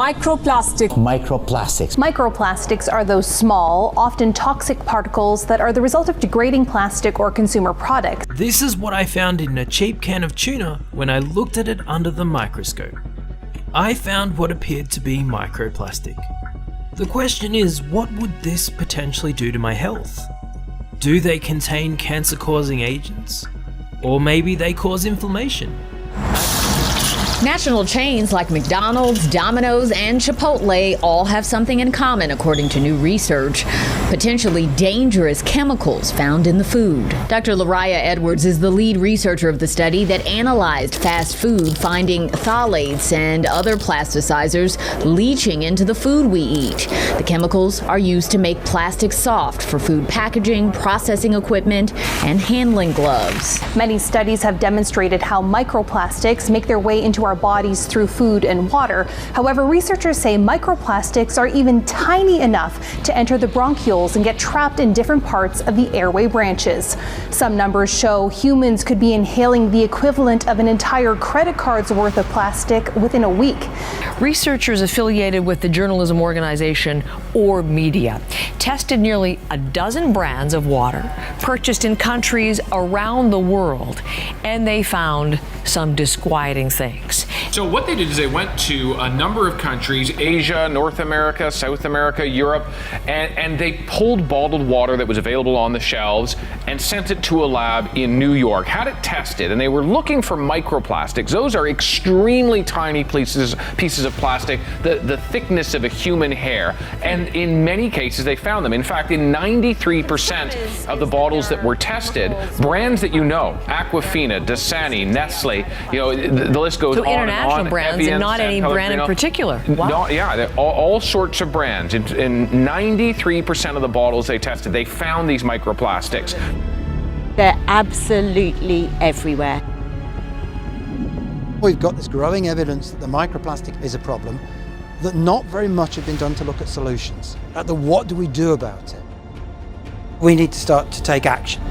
Microplastic. Microplastics. Microplastics are those small, often toxic particles that are the result of degrading plastic or consumer products. This is what I found in a cheap can of tuna when I looked at it under the microscope. I found what appeared to be microplastic. The question is, what would this potentially do to my health? Do they contain cancer-causing agents? Or maybe they cause inflammation? National chains like McDonald's, Domino's, and Chipotle all have something in common, according to new research: potentially dangerous chemicals found in the food. Dr. Lariah Edwards is the lead researcher of the study that analyzed fast food, finding phthalates and other plasticizers leaching into the food we eat. The chemicals are used to make plastic soft for food packaging, processing equipment, and handling gloves. Many studies have demonstrated how microplastics make their way into our bodies through food and water. However, researchers say microplastics are even tiny enough to enter the bronchioles and get trapped in different parts of the airway branches. Some numbers show humans could be inhaling the equivalent of an entire credit card's worth of plastic within a week. Researchers affiliated with the journalism organization Or Media tested nearly a dozen brands of water purchased in countries around the world, and they found some disquieting things. So what they did is they went to a number of countries, Asia, North America, South America, Europe, and they pulled bottled water that was available on the shelves and sent it to a lab in New York, had it tested, and they were looking for microplastics. Those are extremely tiny pieces of plastic, the thickness of a human hair, and in many cases they found them. In fact, in 93% of the bottles that were tested, brands that you know, Aquafina, Dasani, Nestle, the list goes on and on. International brands and not any brand in particular. Wow. All sorts of brands. In 93% of the bottles they tested, they found these microplastics. They're absolutely everywhere. We've got this growing evidence that the microplastic is a problem, that not very much has been done to look at solutions. What do we do about it? We need to start to take action.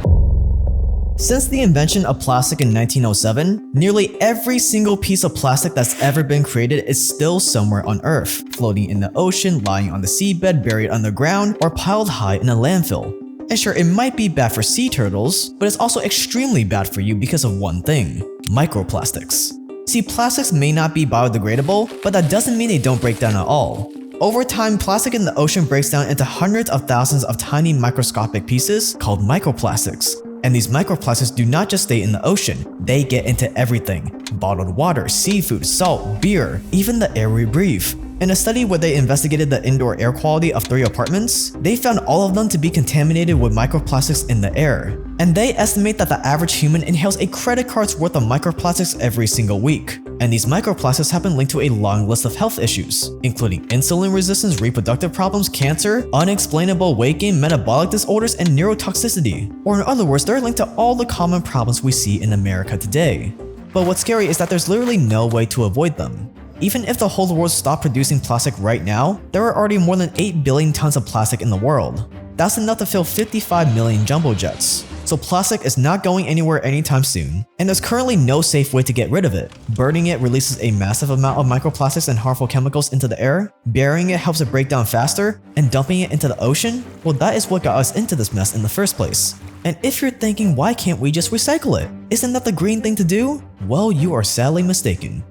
Since the invention of plastic in 1907, nearly every single piece of plastic that's ever been created is still somewhere on Earth, floating in the ocean, lying on the seabed, buried underground, or piled high in a landfill. And sure, it might be bad for sea turtles, but it's also extremely bad for you because of one thing: microplastics. See, plastics may not be biodegradable, but that doesn't mean they don't break down at all. Over time, plastic in the ocean breaks down into hundreds of thousands of tiny microscopic pieces called microplastics. And these microplastics do not just stay in the ocean, they get into everything: bottled water, seafood, salt, beer, even the air we breathe. In a study where they investigated the indoor air quality of 3 apartments, they found all of them to be contaminated with microplastics in the air. And they estimate that the average human inhales a credit card's worth of microplastics every single week. And these microplastics have been linked to a long list of health issues, including insulin resistance, reproductive problems, cancer, unexplainable weight gain, metabolic disorders, and neurotoxicity. Or in other words, they're linked to all the common problems we see in America today. But what's scary is that there's literally no way to avoid them. Even if the whole world stopped producing plastic right now, there are already more than 8 billion tons of plastic in the world. That's enough to fill 55 million jumbo jets. So plastic is not going anywhere anytime soon, and there's currently no safe way to get rid of it. Burning it releases a massive amount of microplastics and harmful chemicals into the air, burying it helps it break down faster, and dumping it into the ocean? Well, that is what got us into this mess in the first place. And if you're thinking, why can't we just recycle it? Isn't that the green thing to do? Well, you are sadly mistaken.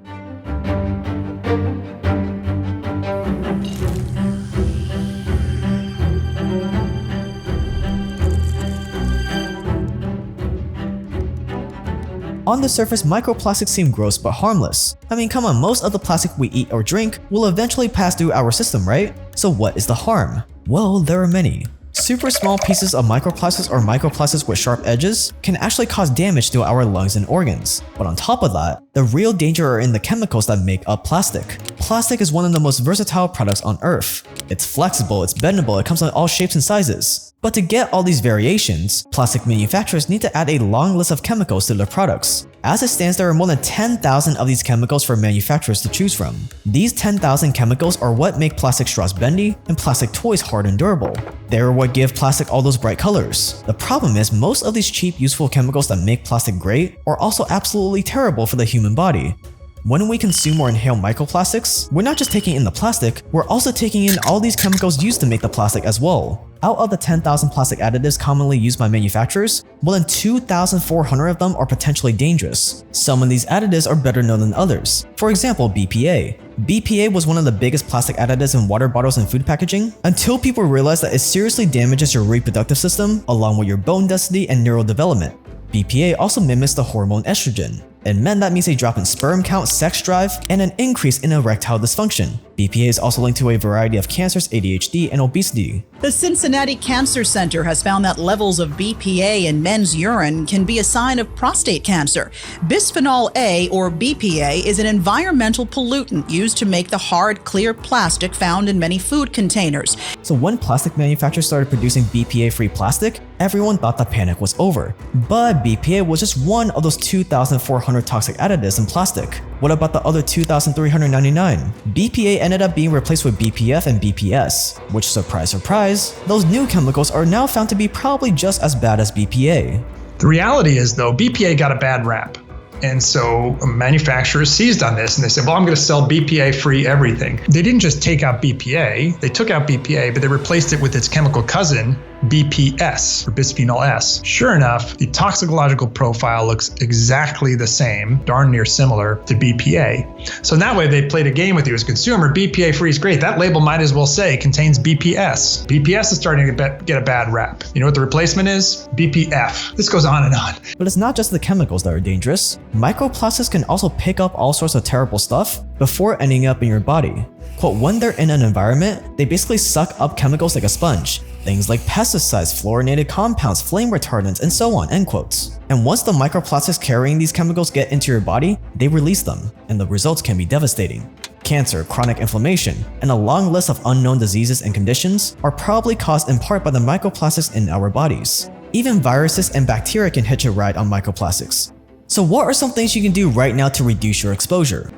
On the surface, microplastics seem gross but harmless. I mean, come on, most of the plastic we eat or drink will eventually pass through our system, right? So what is the harm? Well, there are many. Super small pieces of microplastics or microplastics with sharp edges can actually cause damage to our lungs and organs. But on top of that, the real danger are in the chemicals that make up plastic. Plastic is one of the most versatile products on Earth. It's flexible, it's bendable, it comes in all shapes and sizes. But to get all these variations, plastic manufacturers need to add a long list of chemicals to their products. As it stands, there are more than 10,000 of these chemicals for manufacturers to choose from. These 10,000 chemicals are what make plastic straws bendy and plastic toys hard and durable. They are what give plastic all those bright colors. The problem is, most of these cheap, useful chemicals that make plastic great are also absolutely terrible for the human body. When we consume or inhale microplastics, we're not just taking in the plastic, we're also taking in all these chemicals used to make the plastic as well. Out of the 10,000 plastic additives commonly used by manufacturers, more than 2,400 of them are potentially dangerous. Some of these additives are better known than others. For example, BPA. BPA was one of the biggest plastic additives in water bottles and food packaging until people realized that it seriously damages your reproductive system along with your bone density and neural development. BPA also mimics the hormone estrogen. In men, that means a drop in sperm count, sex drive, and an increase in erectile dysfunction. BPA is also linked to a variety of cancers, ADHD, and obesity. The Cincinnati Cancer Center has found that levels of BPA in men's urine can be a sign of prostate cancer. Bisphenol A, or BPA, is an environmental pollutant used to make the hard, clear plastic found in many food containers. So when plastic manufacturers started producing BPA-free plastic, everyone thought the panic was over. But BPA was just one of those 2,400 toxic additives in plastic. What about the other 2,399? BPA ended up being replaced with BPF and BPS, which, surprise, surprise, those new chemicals are now found to be probably just as bad as BPA. The reality is, though, BPA got a bad rap. And so manufacturers seized on this and they said, well, I'm going to sell BPA-free everything. They didn't just take out BPA, they took out BPA, but they replaced it with its chemical cousin, BPS, or bisphenol S. Sure enough, the toxicological profile looks exactly the same, darn near similar to BPA. So in that way, they played a game with you as a consumer. BPA-free is great. That label might as well say contains BPS. BPS is starting to get a bad rap. You know what the replacement is? BPF. This goes on and on. But it's not just the chemicals that are dangerous. Microplastics can also pick up all sorts of terrible stuff before ending up in your body. Quote, when they're in an environment, they basically suck up chemicals like a sponge. Things like pesticides, fluorinated compounds, flame retardants, and so on, end quotes. And once the microplastics carrying these chemicals get into your body, they release them, and the results can be devastating. Cancer, chronic inflammation, and a long list of unknown diseases and conditions are probably caused in part by the microplastics in our bodies. Even viruses and bacteria can hitch a ride on microplastics. So what are some things you can do right now to reduce your exposure?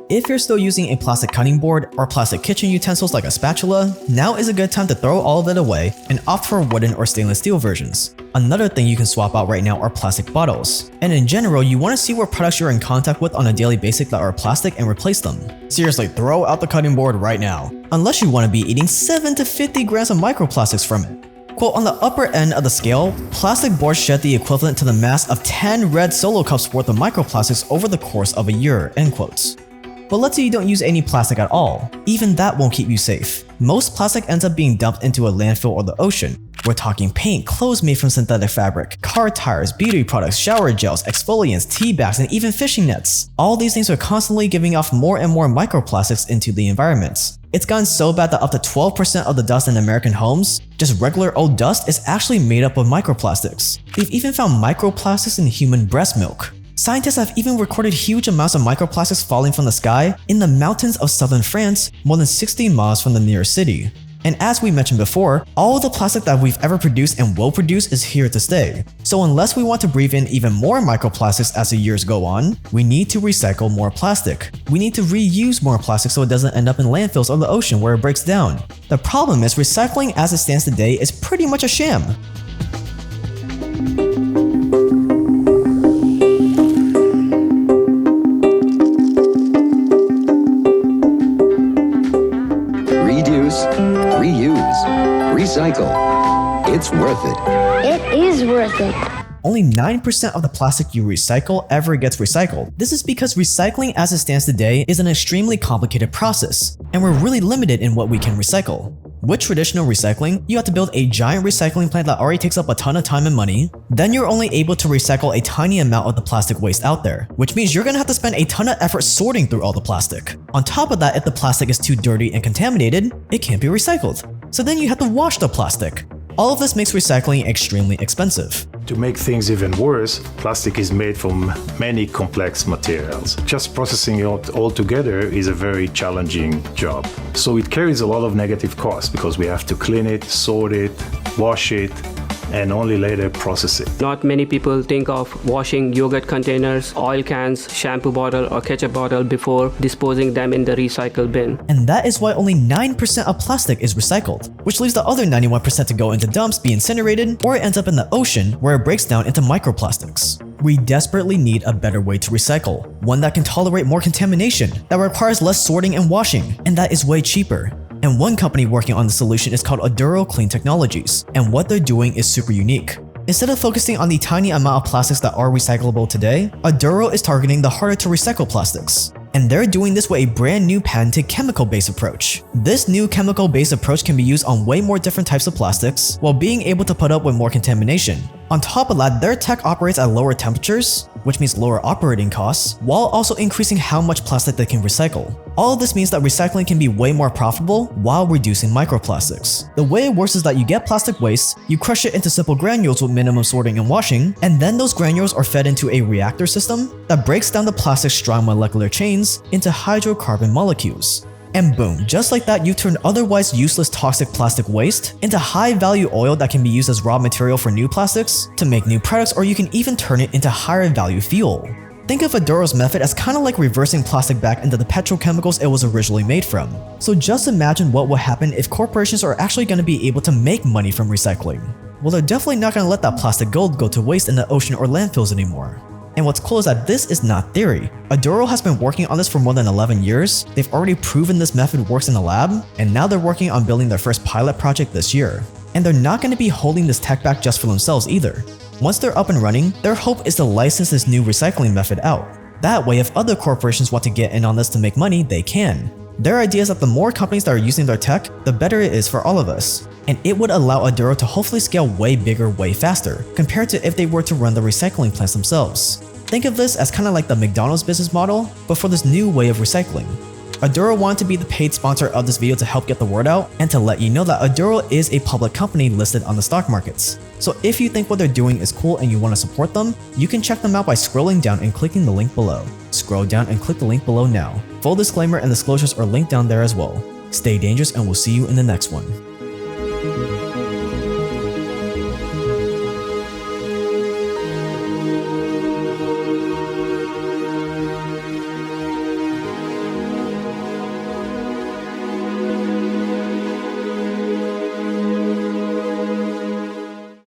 If you're still using a plastic cutting board or plastic kitchen utensils like a spatula, now is a good time to throw all of it away and opt for wooden or stainless steel versions. Another thing you can swap out right now are plastic bottles. And in general, you want to see what products you're in contact with on a daily basis that are plastic and replace them. Seriously, throw out the cutting board right now. Unless you want to be eating 7 to 50 grams of microplastics from it. Quote, on the upper end of the scale, plastic boards shed the equivalent to the mass of 10 red Solo cups worth of microplastics over the course of a year, end quotes. But let's say you don't use any plastic at all. Even that won't keep you safe. Most plastic ends up being dumped into a landfill or the ocean. We're talking paint, clothes made from synthetic fabric, car tires, beauty products, shower gels, exfoliants, tea bags, and even fishing nets. All these things are constantly giving off more and more microplastics into the environment. It's gotten so bad that up to 12% of the dust in American homes, just regular old dust, is actually made up of microplastics. They've even found microplastics in human breast milk. Scientists have even recorded huge amounts of microplastics falling from the sky in the mountains of southern France, more than 60 miles from the nearest city. And as we mentioned before, all the plastic that we've ever produced and will produce is here to stay. So unless we want to breathe in even more microplastics as the years go on, we need to recycle more plastic. We need to reuse more plastic so it doesn't end up in landfills or the ocean where it breaks down. The problem is recycling as it stands today is pretty much a sham. Reuse, recycle. It's worth it. It is worth it. Only 9% of the plastic you recycle ever gets recycled. This is because recycling as it stands today is an extremely complicated process, and we're really limited in what we can recycle. With traditional recycling, you have to build a giant recycling plant that already takes up a ton of time and money. Then you're only able to recycle a tiny amount of the plastic waste out there, which means you're gonna have to spend a ton of effort sorting through all the plastic. On top of that, if the plastic is too dirty and contaminated, it can't be recycled. So then you have to wash the plastic. All of this makes recycling extremely expensive. To make things even worse, plastic is made from many complex materials. Just processing it all together is a very challenging job. So it carries a lot of negative costs because we have to clean it, sort it, wash it, and only later process it. Not many people think of washing yogurt containers, oil cans, shampoo bottle, or ketchup bottle before disposing them in the recycle bin. And that is why only 9% of plastic is recycled, which leaves the other 91% to go into dumps, be incinerated, or it ends up in the ocean where it breaks down into microplastics. We desperately need a better way to recycle, one that can tolerate more contamination, that requires less sorting and washing, and that is way cheaper. And one company working on the solution is called Aduro Clean Technologies, and what they're doing is super unique. Instead of focusing on the tiny amount of plastics that are recyclable today, Aduro is targeting the harder to recycle plastics. And they're doing this with a brand new patented chemical-based approach. This new chemical-based approach can be used on way more different types of plastics while being able to put up with more contamination. On top of that, their tech operates at lower temperatures, which means lower operating costs, while also increasing how much plastic they can recycle. All of this means that recycling can be way more profitable while reducing microplastics. The way it works is that you get plastic waste, you crush it into simple granules with minimum sorting and washing, and then those granules are fed into a reactor system that breaks down the plastic's strong molecular chains into hydrocarbon molecules. And boom, just like that, you've turned otherwise useless toxic plastic waste into high-value oil that can be used as raw material for new plastics, to make new products, or you can even turn it into higher-value fuel. Think of Aduro's method as kind of like reversing plastic back into the petrochemicals it was originally made from. So just imagine what will happen if corporations are actually going to be able to make money from recycling. Well, they're definitely not going to let that plastic gold go to waste in the ocean or landfills anymore. And what's cool is that this is not theory. Aduro has been working on this for more than 11 years, they've already proven this method works in the lab, and now they're working on building their first pilot project this year. And they're not going to be holding this tech back just for themselves either. Once they're up and running, their hope is to license this new recycling method out. That way, if other corporations want to get in on this to make money, they can. Their idea is that the more companies that are using their tech, the better it is for all of us. And it would allow Aduro to hopefully scale way bigger way faster, compared to if they were to run the recycling plants themselves. Think of this as kind of like the McDonald's business model, but for this new way of recycling. Aduro wanted to be the paid sponsor of this video to help get the word out, and to let you know that Aduro is a public company listed on the stock markets. So if you think what they're doing is cool and you want to support them, you can check them out by scrolling down and clicking the link below. Scroll down and click the link below now. Full disclaimer and disclosures are linked down there as well. Stay dangerous and we'll see you in the next one.